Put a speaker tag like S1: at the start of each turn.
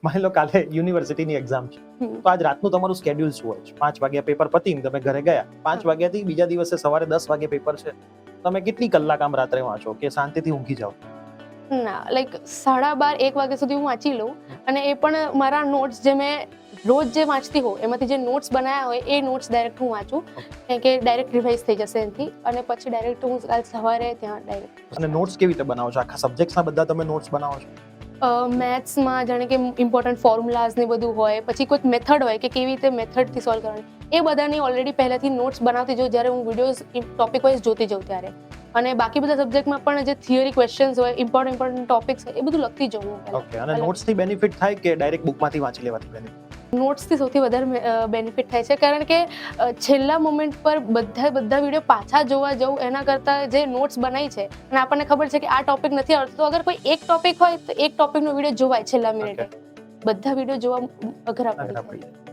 S1: માની લો કાલે યુનિવર્સિટીની એક્ઝામ છે, તો આજ રાતનું તમારું સ્કેડ્યુલ શું હોય છે? 5 વાગ્યા પેપર પતીને તમે ઘરે ગયા, 5 વાગ્યાથી બીજા દિવસે સવારે 10 વાગે પેપર છે, તમે કેટલી કલાક આમ રાત્રે વાંચો કે શાંતિથી ઊંઘી જાઓ?
S2: ના, લાઈક 12:30 1 વાગ્યા સુધી હું વાંચી લઉં, અને એ પણ મારા નોટ્સ જે મેં રોજ જે વાંચતી હોઉં એમાંથી જે નોટ્સ બનાવ્યા હોય એ નોટ્સ ડાયરેક્ટ હું વાંચું, કારણ કે ડાયરેક્ટ રિવાઇઝ થઈ જશે એનાથી, અને પછી ડાયરેક્ટ હું કાલ સવારે ત્યાં ડાયરેક્ટ.
S1: અને નોટ્સ કેવી રીતે બનાવો છો? આખા સબ્જેક્ટ્સના બધા તમે નોટ્સ બનાવો છો?
S2: મેથ્સમાં જાણે કે ઇમ્પોર્ટન્ટ ફોર્મ્યુલાઝ ને બધું હોય, પછી કોઈક મેથડ હોય કે કેવી રીતે મેથડથી સોલ્વ કરવાની, એ બધાની ઓલરેડી પહેલાથી નોટ્સ બનાવતી જાઉં જ્યારે હું વિડીયોઝ ટોપિક વાઇઝ જોતી જાઉં ત્યારે. અને બાકી બધા સબ્જેક્ટમાં પણ જે થિયરી ક્વેશ્ચન્સ હોય, ઇમ્પોર્ટન્ટ ટોપિક્સ હોય, એ બધું લખતી જાઉં હું પહેલા.
S1: ઓકે. અને નોટ્સથી બેનિફિટ થાય કે ડાયરેક્ટ બુકમાંથી વાંચી લેવાથી બેનિફિટ?
S2: નોટ્સથી સૌથી વધારે બેનિફિટ થાય છે, કારણ કે છેલ્લા મોમેન્ટ પર બધા વિડીયો પાછા જોવા જવું એના કરતાં જે નોટ્સ બનાવી છે અને આપણને ખબર છે કે આ ટોપિક નથી આવડતો, તો અગર કોઈ એક ટોપિક હોય તો એક ટોપિકનો વિડીયો જોવાય છેલ્લા મિનિટે. બધા વિડીયો જોવા અઘરા પડી જાય.